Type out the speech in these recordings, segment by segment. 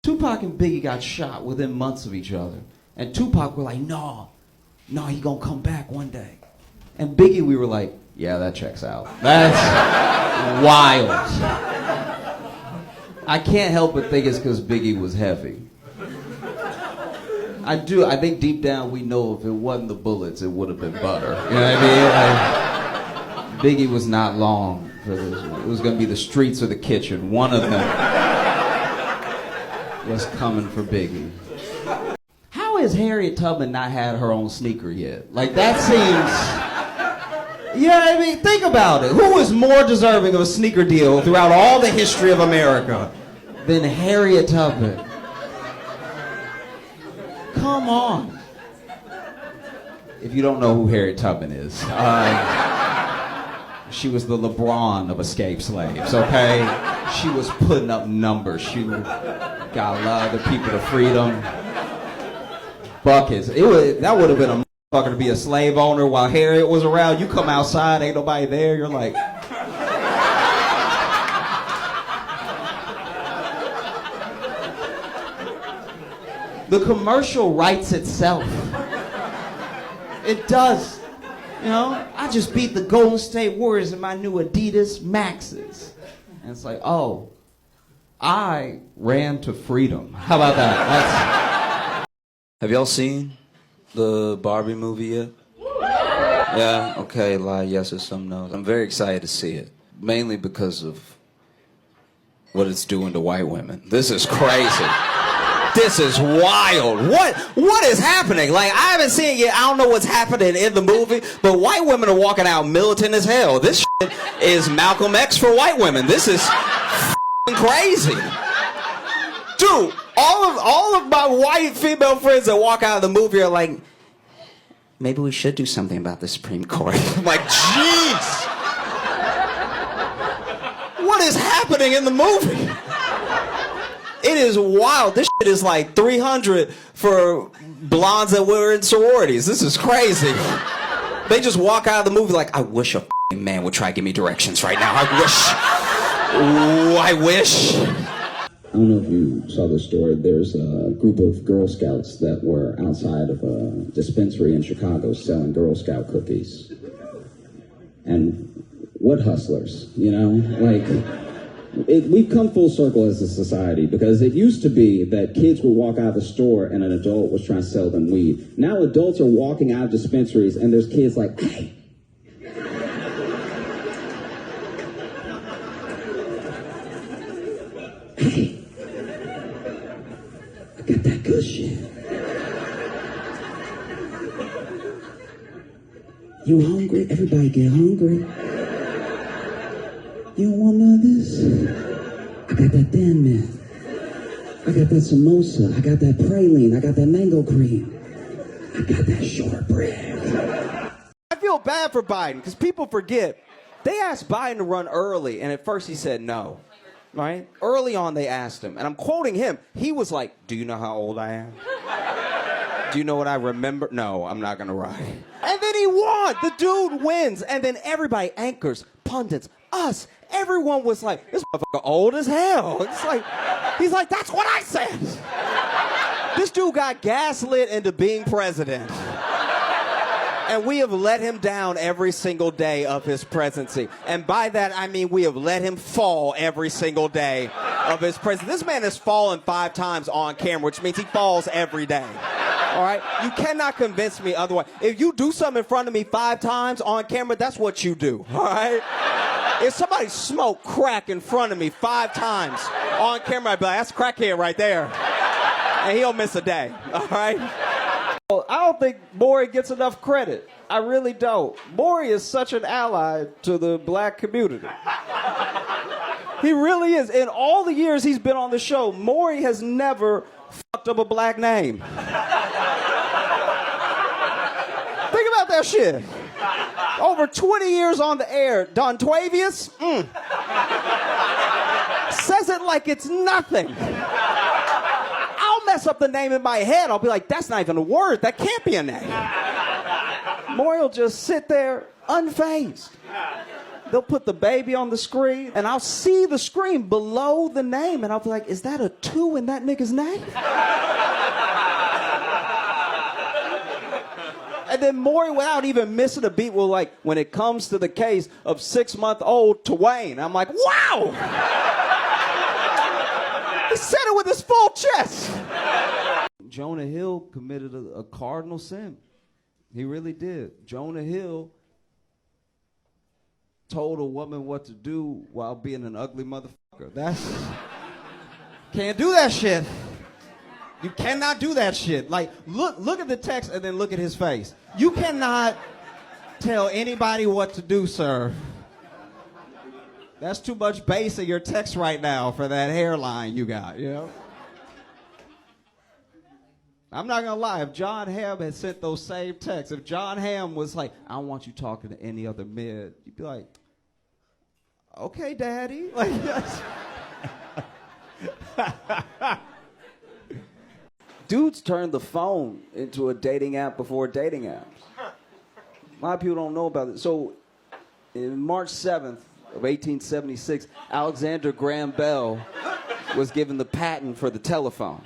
Tupac and Biggie got shot within months of each other. And Tupac were like, no, he gonna come back one day. And Biggie, we were like, yeah, that checks out. That's wild. I can't help but think it's because Biggie was heavy. I think deep down we know if it wasn't the bullets, it would have been butter. You know what I mean? Like, Biggie was not long for this one. It was gonna be the streets or the kitchen. One of them was coming for Biggie. How has Harriet Tubman not had her own sneaker yet? Like, that seems... You know what I mean? Think about it. Who is more deserving of a sneaker deal throughout all the history of America than Harriet Tubman? Come on. If you don't know who Harriet Tubman is, she was the LeBron of escaped slaves, okay? She was putting up numbers. She got a lot of the people to freedom. Buckets. That would have been a motherfucker to be a slave owner while Harriet was around. You come outside, ain't nobody there. You're like... The commercial writes itself. It does. You know, I just beat the Golden State Warriors in my new Adidas Maxes. And it's like, oh, I ran to freedom. How about that? Have y'all seen the Barbie movie yet? Yeah? Okay, a lot of yeses, some no's. I'm very excited to see it. Mainly because of what it's doing to white women. This is crazy. This is wild. What is happening? Like, I haven't seen it yet. I don't know what's happening in the movie, but white women are walking out militant as hell. This shit is Malcolm X for white women. This is crazy. Dude, all of my white female friends that walk out of the movie are like, maybe we should do something about the Supreme Court. I'm like, jeez. What is happening in the movie? It is wild. This shit is like 300 for blondes that were in sororities. This is crazy. They just walk out of the movie like, I wish a man would try to give me directions right now. I wish. I don't know if you saw the story. There's a group of Girl Scouts that were outside of a dispensary in Chicago selling Girl Scout cookies. And what hustlers, you know? Like... we've come full circle as a society, because it used to be that kids would walk out of the store and an adult was trying to sell them weed. Now adults are walking out of dispensaries and there's kids like, hey. Hey. I got that good shit. You hungry? Everybody get hungry. You don't want none of this? I got that Thin Man. I got that samosa. I got that praline. I got that mango cream. I got that shortbread. I feel bad for Biden because people forget. They asked Biden to run early, and at first he said no. Right? Early on they asked him, and I'm quoting him. He was like, do you know how old I am? Do you know what I remember? No, I'm not going to run. And then he won. The dude wins. And then everybody, anchors, pundits, us, everyone was like, this motherfucker old as hell. It's like, he's like, that's what I said. This dude got gaslit into being president. And we have let him down every single day of his presidency. And by that, I mean we have let him fall every single day of his presidency. This man has fallen 5 times on camera, which means he falls every day. All right? You cannot convince me otherwise. If you do something in front of me 5 times on camera, that's what you do. All right? If somebody smoked crack in front of me 5 times on camera, I'd be like, that's a crackhead right there. And he'll miss a day. All right? I don't think Maury gets enough credit. I really don't. Maury is such an ally to the black community. He really is. In all the years he's been on the show, Maury has never fucked up a black name. Think about that shit. Over 20 years on the air, Dontwavius says it like it's nothing. I'll mess up the name in my head. I'll be like, that's not even a word. That can't be a name. Maury will just sit there unfazed. They'll put the baby on the screen, and I'll see the screen below the name, and I'll be like, is that a 2 in that nigga's name? And then Maury, without even missing a beat, will like, when it comes to the case of 6-month-old Twain, I'm like, wow! He said it with his full chest. Jonah Hill committed a cardinal sin. He really did. Jonah Hill told a woman what to do while being an ugly motherfucker. Can't do that shit. You cannot do that shit. Like, look at the text and then look at his face. You cannot tell anybody what to do, sir. That's too much bass in your text right now for that hairline you got, you know? I'm not gonna lie, if John Hamm had sent those same texts, if John Hamm was like, I don't want you talking to any other mid, you'd be like, okay, daddy. Like, dudes turned the phone into a dating app before dating apps. A lot of people don't know about it. So, in March 7th of 1876, Alexander Graham Bell was given the patent for the telephone.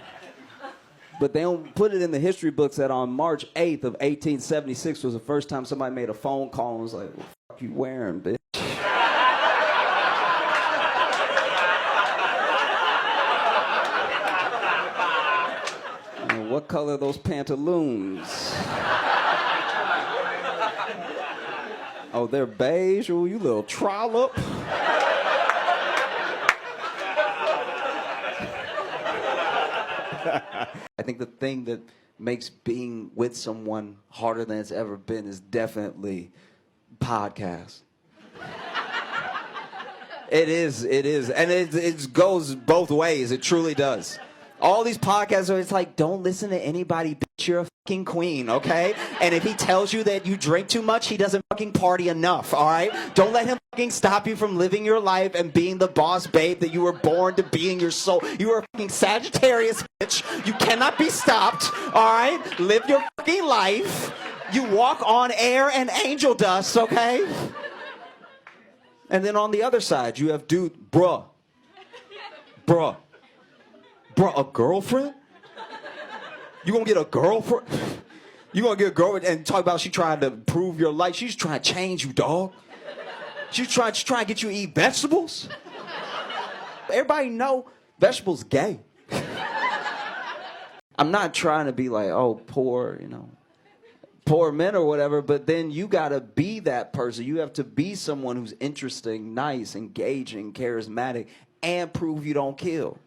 But they don't put it in the history books that on March 8th of 1876 was the first time somebody made a phone call and was like, what the fuck you wearing, bitch? What color are those pantaloons? Oh, they're beige? Oh, you little trollop. I think the thing that makes being with someone harder than it's ever been is definitely podcasts. It is. And it goes both ways. It truly does. All these podcasts are, it's like, don't listen to anybody, bitch, you're a fucking queen, okay? And if he tells you that you drink too much, he doesn't fucking party enough, all right? Don't let him fucking stop you from living your life and being the boss babe that you were born to be in your soul. You are a fucking Sagittarius, bitch. You cannot be stopped, all right? Live your fucking life. You walk on air and angel dust, okay? And then on the other side, you have dude, bruh, a girlfriend? You gonna get a girlfriend? You gonna get a girlfriend and talk about she trying to improve your life? She's trying to change you, dog. She's trying to get you to eat vegetables. Everybody know vegetables gay. I'm not trying to be like, oh, poor men or whatever, but then you gotta be that person. You have to be someone who's interesting, nice, engaging, charismatic, and prove you don't kill.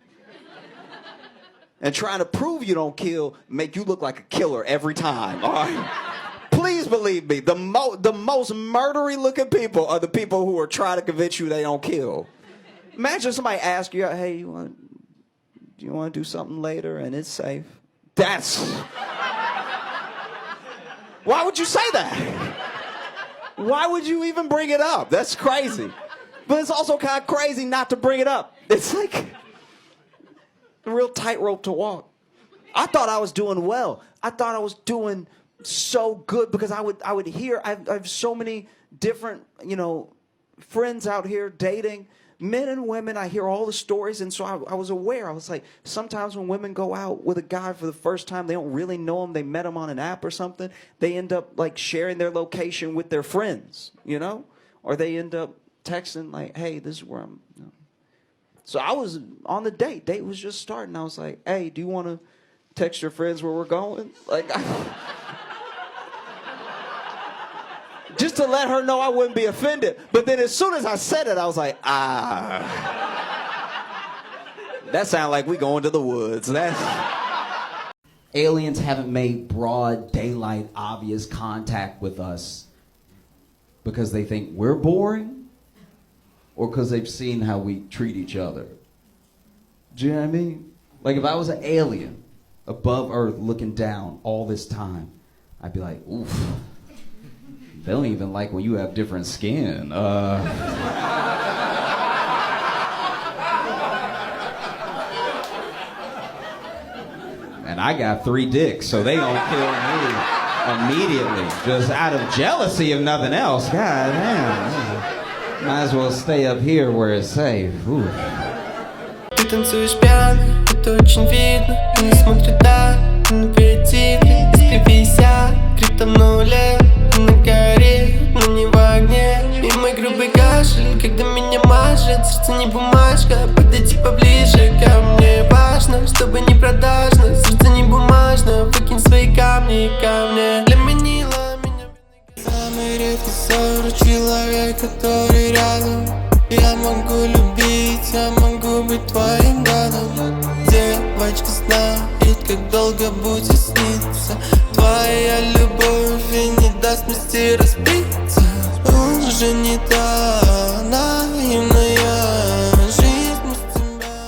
And trying to prove you don't kill make you look like a killer every time, all right? Please believe me, the most murdery looking people are the people who are trying to convince you they don't kill. Imagine somebody ask you, hey, do you want to do something later and it's safe? Why would you say that? Why would you even bring it up? That's crazy. But it's also kind of crazy not to bring it up. It's like a real tightrope to walk. I thought I was doing well. I thought I was doing so good because I would hear, I have so many different, friends out here dating, men and women. I hear all the stories, and so I was aware. I was like, sometimes when women go out with a guy for the first time, they don't really know him. They met him on an app or something. They end up like sharing their location with their friends, or they end up texting like, hey, this is where I'm. So I was on the date. Date was just starting. I was like, hey, do you want to text your friends where we're going? Like, just to let her know I wouldn't be offended. But then as soon as I said it, I was like, that sounds like we going to the woods. Aliens haven't made broad daylight obvious contact with us because they think we're boring or because they've seen how we treat each other. Do you know what I mean? Like if I was an alien above Earth looking down all this time, I'd be like, oof. They don't even like when you have different skin. And I got 3 dicks, so they don't kill me immediately. Just out of jealousy if nothing else. God damn. Might as well stay up here where it's safe. Ooh. Ты танцуешь пьяный, это очень видно. Она смотрит так, на перетихли. Искривися, крипто в нуле. Она горит, но не в огне. И мой грубый кашель, когда меня мажет. Сердце не бумажка, подойди поближе ко мне. Важно, чтобы не продажно. Сердце не бумажно, выкинь свои камни ко мне. Для манила меня самый редкий ссоры человек, который рядом. Я могу любить, я могу быть твоим гадом. Девочка знает, как долго будет сниться. Твоя любовь и не даст мести разбиться. Он же не так.